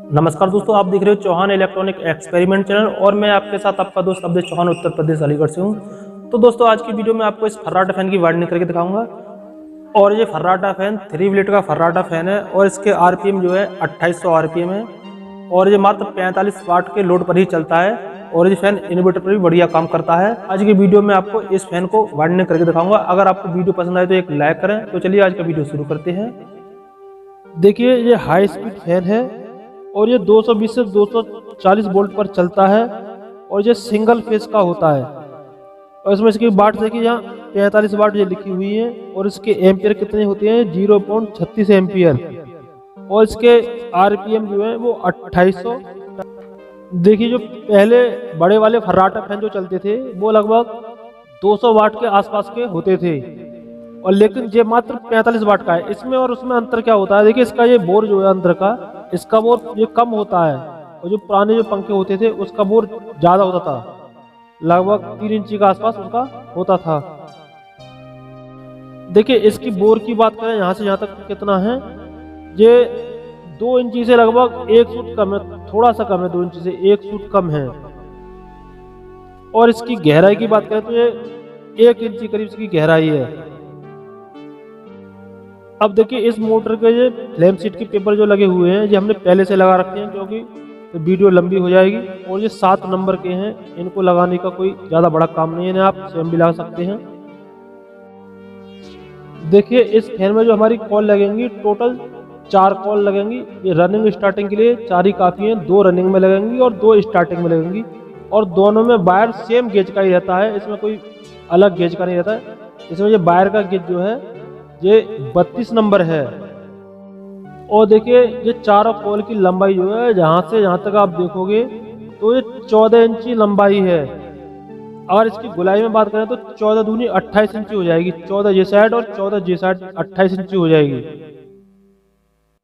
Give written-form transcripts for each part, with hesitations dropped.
नमस्कार दोस्तों, आप देख रहे हो चौहान इलेक्ट्रॉनिक एक्सपेरिमेंट चैनल और मैं आपके साथ आपका दोस्त अवधेश चौहान उत्तर प्रदेश अलीगढ़ से हूं। तो दोस्तों, आज की वीडियो में आपको इस फर्राटा फैन की वायरिंग करके दिखाऊंगा। और ये फर्राटा फैन 3 ब्लेड का फर्राटा फैन है और इसके आरपीएम जो है 2800 आरपीएम है और ये मात्र 45 वाट के लोड पर ही चलता है और ये फैन इन्वर्टर पर भी बढ़िया काम करता है। आज की वीडियो में आपको इस फैन को वायरिंग करके दिखाऊंगा। अगर आपको वीडियो पसंद आए तो एक लाइक करें। तो चलिए आज का वीडियो शुरू करते हैं। देखिए, ये हाई स्पीड फैन है और ये 220 से 240 वोल्ट पर चलता है और ये सिंगल फेज का होता है। और इसमें इसकी वाट देखिए, यहाँ 45 वाट ये लिखी हुई है और इसके एम्पियर कितने होते हैं 0.36 एम्पियर और इसके आरपीएम जो है वो 2800। देखिए, जो पहले बड़े वाले फर्राटा फैन जो चलते थे वो लगभग 200 वाट के आसपास के होते थे और लेकिन ये मात्र 45 वाट का है। इसमें और उसमें अंतर क्या होता है, देखिए इसका ये बोर जो है अंदर का, इसका बोर ये कम होता है और जो पुराने जो पंखे होते थे उसका बोर ज्यादा होता था, लगभग 3 इंची के आसपास उसका होता था। देखिए, इसकी बोर की बात करें यहाँ से यहाँ तक कितना है, ये 2 इंची से लगभग 1 फुट कम है, थोड़ा सा कम है, 2 इंची से 1 फुट कम है। और इसकी गहराई की बात करें तो ये 1 इंची करीब इसकी गहराई है। अब देखिए, इस मोटर के ये फ्लेम सीट के पेपर जो लगे हुए हैं ये हमने पहले से लगा रखे हैं क्योंकि वीडियो लंबी हो जाएगी। और ये 7 नंबर के हैं, इनको लगाने का कोई ज़्यादा बड़ा काम नहीं है, आप स्वयं भी लगा सकते हैं। देखिए, इस फैन में जो हमारी कॉल लगेंगी टोटल 4 कॉल लगेंगी। ये रनिंग स्टार्टिंग के लिए 4 ही काफ़ी हैं, 2 रनिंग में लगेंगी और 2 स्टार्टिंग में लगेंगी और दोनों में वायर सेम गेज का ही रहता है, इसमें कोई अलग गेज का नहीं रहता है। इसमें ये वायर का गेज जो है ये 32 नंबर है। और देखिए, ये चारों कॉल की लंबाई जो है जहां से यहां तक आप देखोगे तो ये 14 इंची लंबाई है। और इसकी गोलाई में बात करें तो 14 दूनी 28 इंची हो जाएगी, 14 ये साइड और 14 ये साइड 28 इंची हो जाएगी।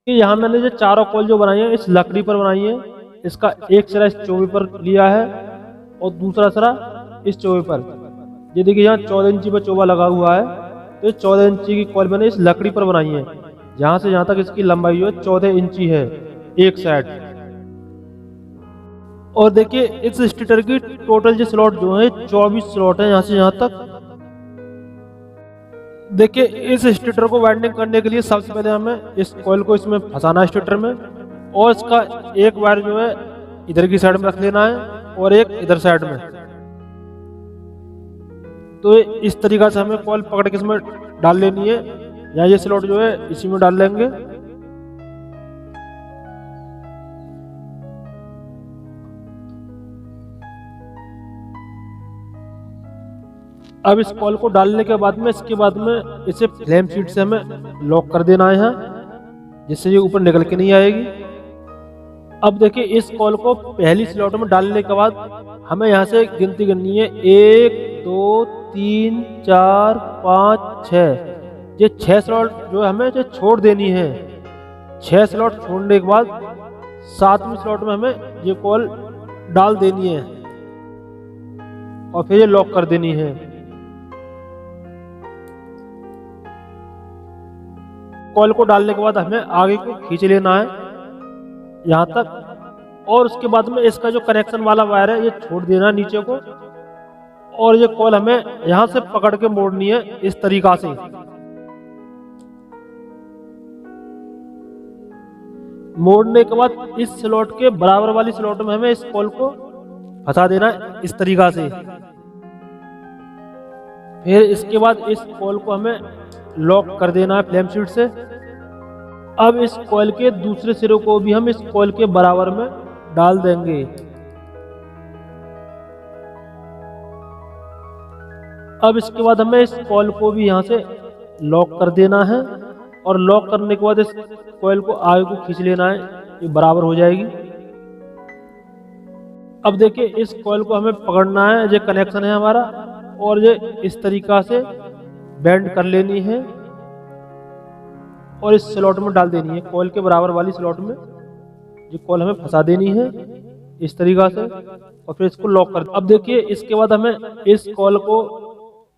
यहाँ मैंने जो चारों कॉल जो बनाई है इस लकड़ी पर बनाई है। इसका एक सिरा इस चौबे पर लिया है और दूसरा सिरा इस चौबे पर। ये देखिए, यहाँ 14 इंची पर चौबा लगा हुआ है, तो 14 इंची की कॉल मैंने इस लकड़ी पर बनाई है। जहां से जहां तक इसकी लंबाई जो है 14 इंची है एक साइड। और देखिए, इस स्टेटर की टोटल जो स्लॉट जो है 24 स्लॉट है यहाँ से यहाँ तक। देखिए, इस स्टेटर को वाइंडिंग करने के लिए सबसे पहले हमें इस कॉइल को इसमें फंसाना है स्टेटर में और इसका एक वायर जो है इधर की साइड में रख लेना है और एक इधर साइड में। तो इस तरीका से हमें कॉइल पकड़ के इसमें डाल लेनी है, या ये स्लॉट जो है इसी में डाल लेंगे। अब इस कॉइल को डालने के बाद में इसके बाद में इसे फ्लेम शीट से हमें लॉक कर देना है, जिससे ये ऊपर निकल के नहीं आएगी। अब देखिए, इस कॉइल को पहली स्लॉट में डालने के बाद हमें यहाँ से गिनती करनी है 1 2 3 4 5 6। ये 6 स्लॉट जो हमें जो छोड़ देनी है। 6 स्लॉट छोड़ने के बाद 7वीं स्लॉट में हमें ये कॉल डाल देनी है और फिर ये लॉक कर देनी है। कॉल को डालने के बाद हमें आगे को खींच लेना है यहाँ तक और उसके बाद में इसका जो कनेक्शन वाला वायर है ये छोड़ देना है नीचे को और ये कॉल हमें यहाँ से पकड़ के मोड़नी है इस तरीका से। मोड़ने के बाद इस स्लॉट के बराबर वाली स्लॉट में हमें इस कॉल को फंसा देना है इस तरीका से। फिर इसके बाद इस कॉल को हमें लॉक कर देना है फ्लेम शीट से। अब इस कॉइल के दूसरे सिरे को भी हम इस कॉइल के बराबर में डाल देंगे। अब इसके बाद हमें इस कॉइल को भी यहाँ से लॉक कर देना है और लॉक करने के बाद इस कॉइल को आगे को खींच लेना है, ये बराबर हो जाएगी। अब देखिए, इस कॉइल को हमें पकड़ना है, ये कनेक्शन है हमारा और ये इस तरीका से बेंड कर लेनी है और इस स्लॉट में डाल देनी है। कॉइल के बराबर वाली स्लॉट में ये कॉइल हमें फंसा देनी है इस तरीका से और फिर इसको लॉक कर। अब देखिए, इसके बाद हमें इस कॉइल को,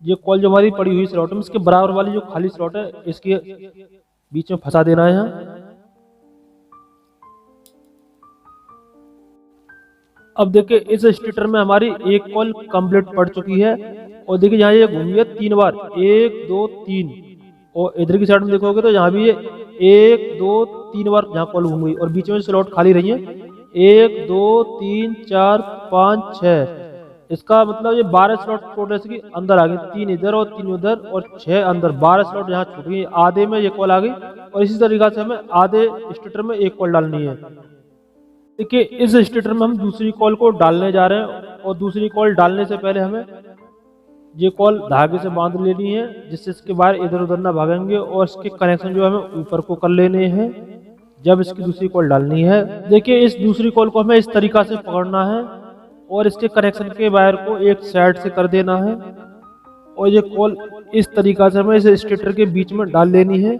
ये कॉइल जो हमारी पड़ी हुई स्लॉट में, इसके बराबर वाली जो खाली स्लॉट है इसके बीच में फंसा देना है यहाँ। अब देखिए इस स्टेटर में हमारी एक कॉल कंप्लीट पड़ चुकी है और देखिए यहाँ ये घूमी है 3 बार, 1 2 3। और इधर की साइड में देखोगे तो यहाँ भी ये 1 2 3 बार यहाँ कॉल घूम गई और बीच में स्लॉट खाली रही है 1 2 3 4 5 6। इसका मतलब ये 12 स्लॉट टोटल की अंदर आ गई, 3 इधर और 3 उधर और 6 अंदर, 12 स्लॉट यहाँ छूट गई। आधे में ये कॉल आ गई और इसी तरीके से हमें आधे स्टेटर में एक कॉल डालनी है। देखिए इस स्टेटर में हम दूसरी कॉल को डालने जा रहे हैं और दूसरी कॉल डालने से पहले हमें ये कॉल धागे से बांध लेनी है जिससे इसके वायर इधर उधर ना भागेंगे और इसके कनेक्शन जो हमें ऊपर को कर लेने हैं जब इसकी दूसरी कॉल डालनी है। देखिए इस दूसरी कॉल को हमें इस तरीका से पकड़ना है और इसके कनेक्शन के वायर को एक साइड से कर देना है और ये कॉल इस तरीका से हमें इस स्टेटर के बीच में डाल लेनी है।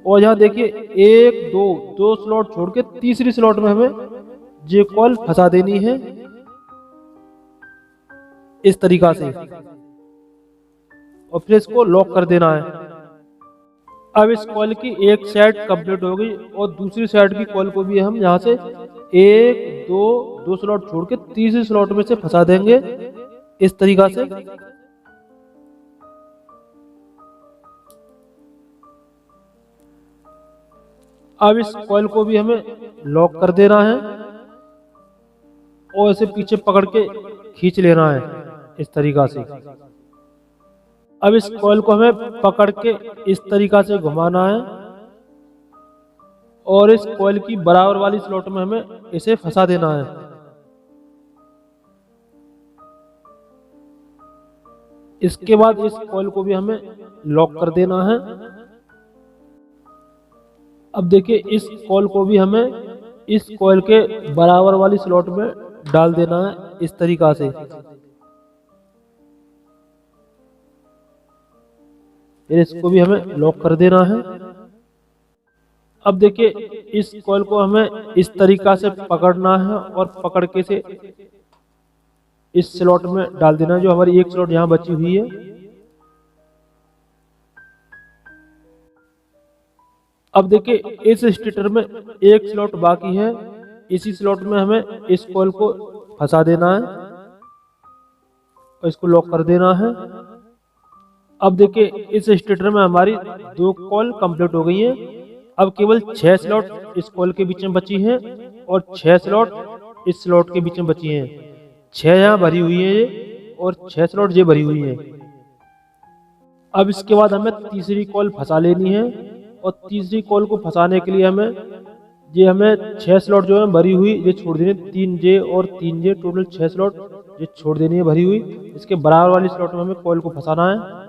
और यहाँ देखिए 1 2 स्लॉट छोड़ के तीसरी स्लॉट में हमें ये कॉल फंसा देनी है इस तरीका से और फिर इसको लॉक कर देना है। अब इस कॉल की एक साइड कंप्लीट हो गई और दूसरी साइड की कॉल को भी हम यहाँ से 1 2 स्लॉट छोड़ के तीसरी स्लॉट में से फंसा देंगे इस तरीका से। अब इस कॉल को भी हमें लॉक कर देना है और इसे पीछे पकड़ के खींच लेना है इस तरीका से। अब इस कॉइल को हमें पकड़ के इस तरीका से घुमाना है और इस कॉइल की बराबर वाली स्लॉट में हमें इसे फंसा देना है। इसके बाद इस कॉइल को भी हमें लॉक कर देना है। अब देखिए इस कॉइल को भी हमें इस कॉइल के बराबर वाली स्लॉट में डाल देना है इस तरीका से। फिर इसको भी हमें लॉक कर देना है। अब देखिए इस कॉइल को हमें इस तरीका से पकड़ना है और पकड़ के से इस स्लॉट में डाल देना है जो हमारी एक स्लॉट यहाँ बची हुई है। अब देखिए इस स्टेटर में एक स्लॉट बाकी है, इसी स्लॉट में हमें इस कॉइल को फंसा देना है और इसको लॉक कर देना है। अब देखिए इस स्टेटर में हमारी 2 कॉल कंप्लीट हो गई हैं। अब केवल 6 स्लॉट इस कॉल के बीच में बची हैं और 6 स्लॉट इस स्लॉट के बीच में बची हैं। 6 यहाँ भरी हुई है ये और 6 स्लॉट ये भरी हुई है। अब इसके बाद हमें तीसरी कॉल फंसा लेनी है और तीसरी कॉल को फंसाने के लिए हमें 6 स्लॉट जो है भरी हुई ये छोड़ देनी, 3J और 3J टोटल 6 स्लॉट ये छोड़ देनी है भरी हुई। इसके बराबर वाली स्लॉट में हमें कॉल को फंसाना है।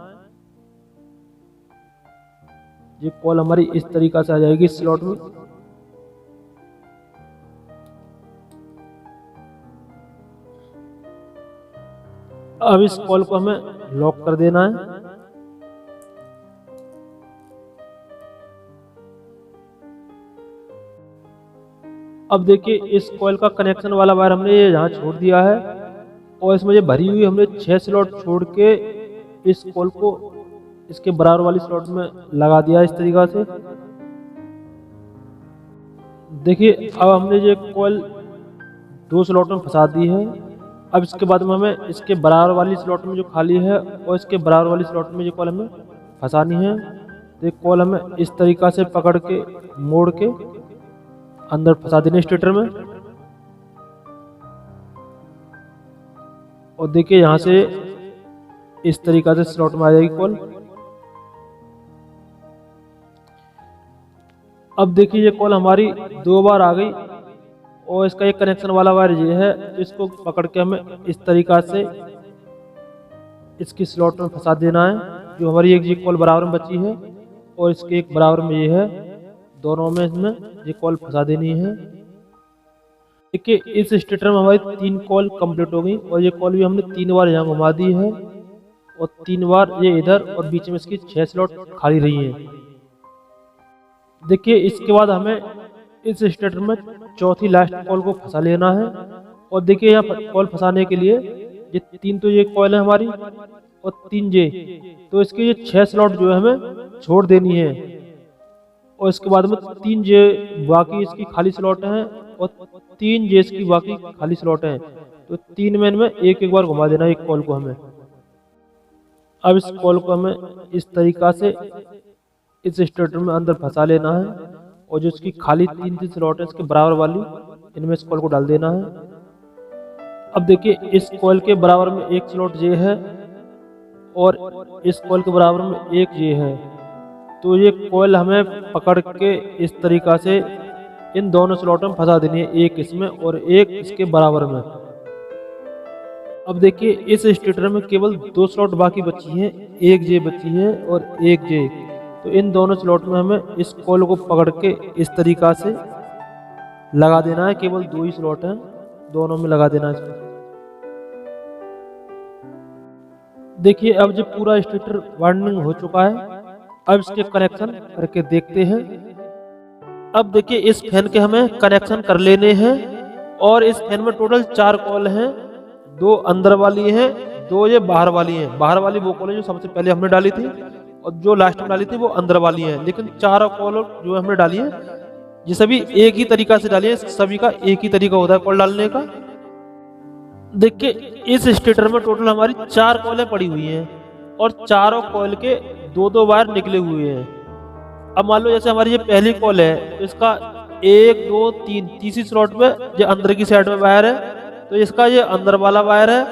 ये कॉल हमारी इस तरीका से आ जाएगी इस स्लॉट में। अब इस कॉल को हमें लॉक कर देना है। अब देखिए इस कॉइल का कनेक्शन वाला वायर हमने ये यहाँ छोड़ दिया है और इसमें ये भरी हुई हमने 6 स्लॉट छोड़ के इस कॉइल को इसके बराबर वाली स्लॉट में लगा दिया इस तरीका से। देखिए अब हमने ये कॉइल 2 स्लॉट में फंसा दी है। अब इसके बाद में हमें इसके बराबर वाली स्लॉट में जो खाली है और इसके बराबर वाली स्लॉट में ये कॉइल हमें फंसानी है। तो कॉइल हमें इस तरीका से पकड़ के मोड़ के अंदर फंसा देने स्टेटर में। और देखिए यहां से इस तरीका से स्लॉट में आ जाएगी कॉल। अब देखिए ये कॉल हमारी 2 बार आ गई और इसका एक कनेक्शन वाला वायर ये है, इसको पकड़ के हमें इस तरीका से इसकी स्लॉट में फंसा देना है। जो हमारी एक ये कॉल बराबर में बची है और इसके एक बराबर में ये है, दोनों में इसमें ये कॉल फंसा देनी है। देखिए इस स्टेटर में हमारी 3 कॉल कंप्लीट हो गई और ये कॉल भी हमने 3 बार यहाँ घुमा दी है और 3 बार ये इधर और बीच में इसकी 6 स्लॉट खाली रही है। देखिए इसके बाद हमें इस स्टेटर में चौथी लास्ट कॉल को फंसा लेना है। और देखिए यहाँ कॉल फंसाने के लिए ये 3 तो ये कॉल है हमारी और 3J, तो इसके ये 6 स्लॉट जो है हमें छोड़ देनी है। और इसके बाद में 3J बाकी इसकी खाली स्लॉट है और 3J इसकी बाकी खाली स्लॉट है। तो 3 में इनमें एक एक बार घुमा देना है एक कॉल को हमें। अब इस कॉल को हमें इस तरीका से इस स्टेटर में अंदर फंसा लेना है और जो इसकी खाली 3 स्लॉट है इसके बराबर वाली इनमें इस कॉल को डाल देना है। अब देखिए इस कॉल के बराबर में एक स्लॉट ये है और इस कॉल के बराबर में एक ये है, तो ये कॉल हमें पकड़ के इस तरीका से इन दोनों स्लॉट में फंसा देनी है, एक इसमें और एक इसके बराबर में। अब देखिए इस स्टेटर में केवल 2 स्लॉट बाकी बची हैं, एक जे बची है और एक जे, तो इन दोनों स्लॉट में हमें इस कॉल को पकड़ के इस तरीका से लगा देना है। केवल 2 ही स्लॉट हैं, दोनों में लगा देना है। देखिए अब जो पूरा स्टेटर वाइंडिंग हो चुका है, अब इसके कनेक्शन करके देखते हैं। अब देखिए इस फैन के हमें कनेक्शन कर लेने हैं और इस फैन में टोटल 4 कॉल हैं, 2 अंदर वाली हैं, 2 ये बाहर वाली हैं। बाहर वाली वो कॉल है जो सबसे पहले हमने डाली थी और जो लास्ट में डाली थी वो अंदर वाली है, लेकिन 4 कॉल जो हमने डाली है ये सभी एक ही तरीका से डाली है, सभी का एक ही तरीका होता है कॉल डालने का। देखिए इस स्टेटर में टोटल हमारी 4 कॉलें पड़ी हुई हैं और चारों कॉल के 2-2 वायर निकले हुए हैं। अब मान लो जैसे हमारी ये पहली कॉल है तो इसका 1 2 3 तीसरी स्लॉट में जो अंदर की साइड में वायर है, तो इसका ये अंदर वाला वायर है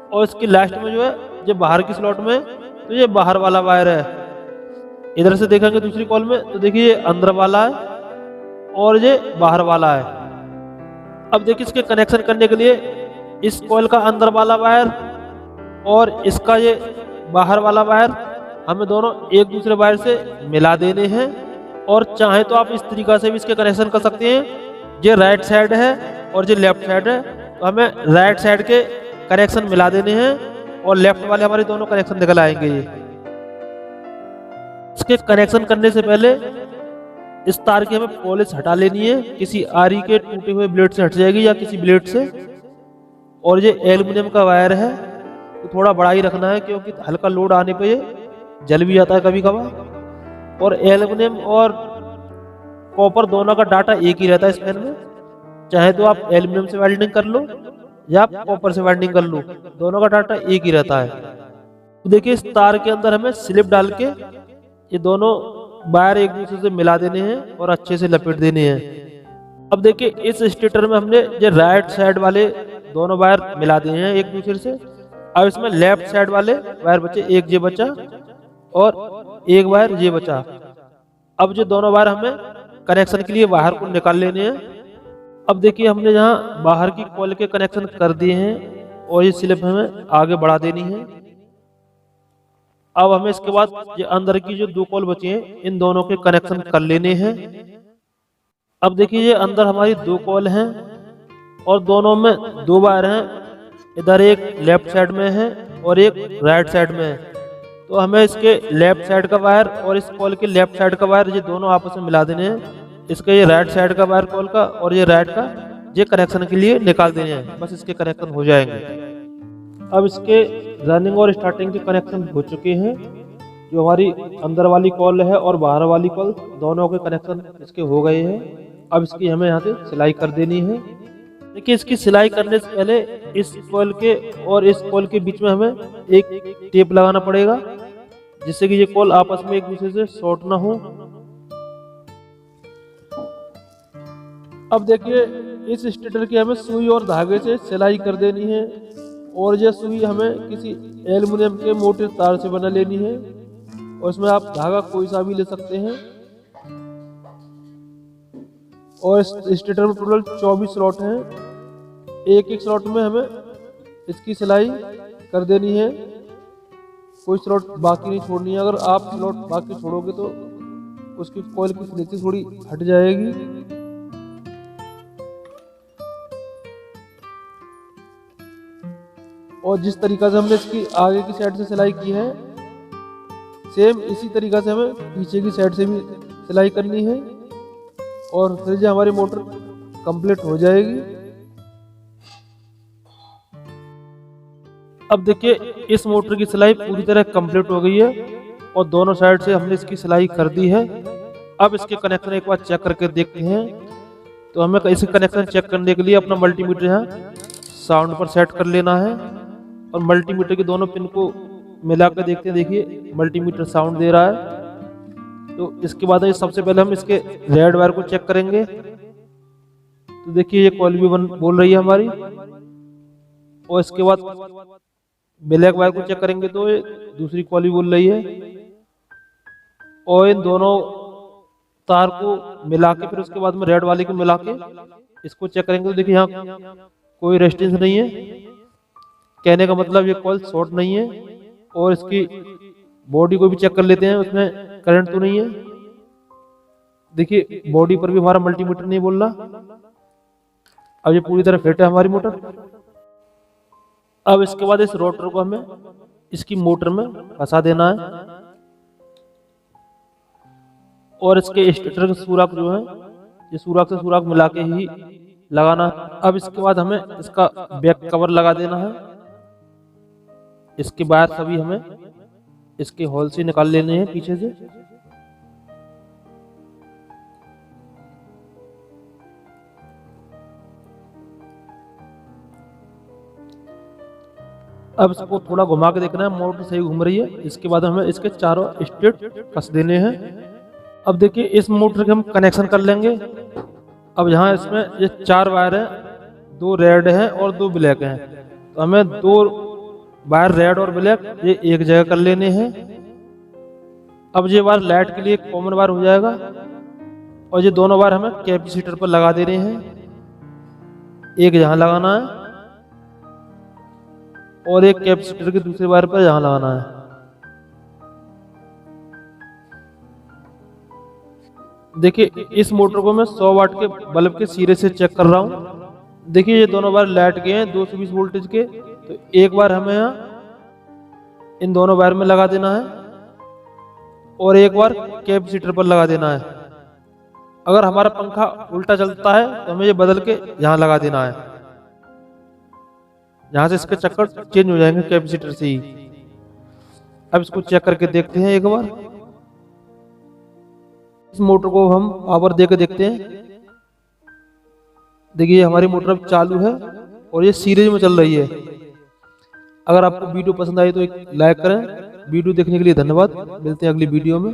और इसकी लास्ट में जो है ये बाहर की स्लॉट में, तो ये बाहर वाला वायर है। इधर से देखेंगे दूसरी कॉल में तो देखिए ये अंदर वाला है और ये बाहर वाला है। अब देखिए इसके कनेक्शन करने के लिए इस कॉइल का अंदर वाला वायर और इसका ये बाहर वाला वायर हमें दोनों एक दूसरे वायर से मिला देने हैं। और चाहे तो आप इस तरीका से भी इसके कनेक्शन कर सकते हैं, ये राइट साइड है और ये लेफ्ट साइड है, तो हमें राइट साइड के कनेक्शन मिला देने हैं और लेफ्ट वाले हमारे दोनों कनेक्शन निकल आएंगे। ये इसके कनेक्शन करने से पहले इस तार की हमें पॉलिश हटा लेनी है, किसी आरी के टूटे हुए ब्लेड से हट जाएगी या किसी ब्लेड से। और ये एल्युमिनियम का वायर है तो थोड़ा बड़ा ही रखना है क्योंकि हल्का लोड आने पे ये जल भी जाता है कभी कभार। और एल्युमिनियम और कॉपर दोनों का डाटा एक ही रहता है इस फैन में, चाहे तो आप एल्युमिनियम से वेल्डिंग कर लो या आप कॉपर से वेल्डिंग कर लो, दोनों का डाटा एक ही रहता है। तो देखिए इस तार के अंदर हमें स्लिप डाल के ये दोनों वायर एक दूसरे से मिला देने हैं और अच्छे से लपेट देने हैं। अब देखिए इस स्टेटर में हमने जो राइट साइड वाले दोनों वायर मिला दिए हैं एक दूसरे से। अब इसमें लेफ्ट साइड वाले वायर बचे, एक ये बचा और एक वायर ये बचा। अब जो दोनों वायर हमें कनेक्शन के लिए बाहर को निकाल लेने हैं। अब देखिए हमने यहाँ बाहर की कॉल के कनेक्शन कर दिए हैं और ये स्लिप हमें आगे बढ़ा देनी है। अब हमें इसके बाद ये अंदर की जो 2 कॉल बची हैं इन दोनों के कनेक्शन कर लेने हैं। अब देखिए ये अंदर हमारी 2 कॉल हैं और दोनों में 2 वायर हैं, इधर एक लेफ्ट साइड में है और एक राइट साइड में है। तो हमें इसके लेफ्ट साइड का वायर और इस कॉल के लेफ्ट साइड का वायर ये दोनों आपस में मिला देने हैं। इसका ये राइट साइड का वायर कॉल का और ये राइट का ये कनेक्शन के लिए निकाल देने हैं, बस इसके कनेक्शन हो जाएंगे। अब इसके रनिंग और स्टार्टिंग के कनेक्शन हो चुके हैं। जो हमारी अंदर वाली कॉल है और बाहर वाली कॉल दोनों के कनेक्शन इसके हो गए हैं। अब इसकी हमें यहाँ से सिलाई कर देनी है। देखिए इसकी सिलाई करने से पहले इस कॉल के और इस कॉल के बीच में हमें एक टेप लगाना पड़ेगा जिससे कि ये कॉल आपस में एक दूसरे से शॉर्ट ना हो। अब देखिए इस स्टेटर की हमें सुई और धागे से सिलाई कर देनी है और ये सुई हमें किसी एल्युमिनियम के मोटे तार से बना लेनी है और इसमें आप धागा कोई सा भी ले सकते हैं। और इस स्टेटर में टोटल 24 स्लॉट हैं, एक एक स्लॉट में हमें इसकी सिलाई कर देनी है, कोई स्लॉट बाकी नहीं छोड़नी है। अगर आप स्लॉट बाकी छोड़ोगे तो उसकी कॉइल की फिनिशिंग थोड़ी हट जाएगी। और जिस तरीका से हमने इसकी आगे की साइड से सिलाई की है सेम इसी तरीका से हमें पीछे की साइड से भी सिलाई करनी है और फिर जो हमारी मोटर कंप्लीट हो जाएगी। अब देखिए इस मोटर की सिलाई पूरी तरह कंप्लीट हो गई है और दोनों साइड से हमने इसकी सिलाई कर दी है। अब इसके कनेक्शन एक बार चेक करके देखते हैं। तो हमें इसके कनेक्शन चेक करने के लिए अपना मल्टीमीटर यहाँ साउंड पर सेट कर लेना है और मल्टीमीटर के दोनों पिन को मिला कर देखते हैं। देखिए मल्टीमीटर साउंड दे रहा है। तो इसके बाद सबसे पहले हम इसके रेड वायर को चेक करेंगे। तो देखिए ये कॉइल भी बोल रही है हमारी, और इसके बाद ब्लैक वायर को चेक करेंगे तो ये दूसरी कॉइल भी बोल रही है। और इन दोनों तार को मिला के फिर उसके बाद में रेड वाले को मिला के इसको चेक करेंगे। तो देखिए यहाँ कोई रेजिस्टेंस नहीं है, कहने का मतलब ये कॉइल शॉर्ट नहीं है। और इसकी बॉडी को भी चेक कर लेते हैं, उसमें करंट तो नहीं है। देखिए बॉडी पर भी हमारा मल्टीमीटर नहीं बोल रहा। अब ये पूरी तरह फिट है हमारी मोटर। अब इसके बाद इस रोटर को हमें इसकी मोटर में फंसा देना है और इसके स्टेटर के सुराख जो है ये सुराख से सुराख मिला के ही लगाना है। अब इसके बाद हमें इसका बैक कवर लगा देना है। इसके वायर सभी हमें इसके होल से निकाल लेने हैं पीछे से। अब इसको थोड़ा घुमा के देखना है, मोटर सही घूम रही है। इसके बाद हमें इसके चारों स्टेट कस देने हैं। अब देखिए इस मोटर के हम कनेक्शन कर लेंगे। अब यहाँ इसमें ये 4 वायर हैं, 2 रेड हैं और 2 ब्लैक हैं। तो हमें 2 वायर रेड और ब्लैक ये एक जगह कर लेने हैं। अब ये वायर लाइट के लिए कॉमन वायर हो जाएगा और ये दोनों वायर हमें कैपेसिटर पर लगा दे रहे हैं। एक यहाँ लगाना है और एक कैपेसिटर के दूसरे वायर पर यहाँ लगाना है। देखिए इस मोटर को मैं 100 वाट के बल्ब के सिरे से चेक कर रहा हूँ। देखिए ये दोनों वायर लाइट के हैं 220 वोल्टेज के। तो एक बार हमें यहाँ इन दोनों वायर में लगा देना है और एक बार कैपेसिटर पर लगा देना है। अगर हमारा पंखा उल्टा चलता है तो हमें ये बदल के यहाँ लगा देना है। यहाँ से इसके चक्कर चेंज हो जाएंगे कैपेसिटर से ही। अब इसको चेक करके देखते हैं एक बार। इस मोटर को हम पावर देकर देखते हैं। देखिए हमारी मोटर अब चालू है और ये सीरीज में चल रही है। अगर आपको वीडियो पसंद आई तो एक लाइक करें। वीडियो देखने के लिए धन्यवाद। मिलते हैं अगली वीडियो में।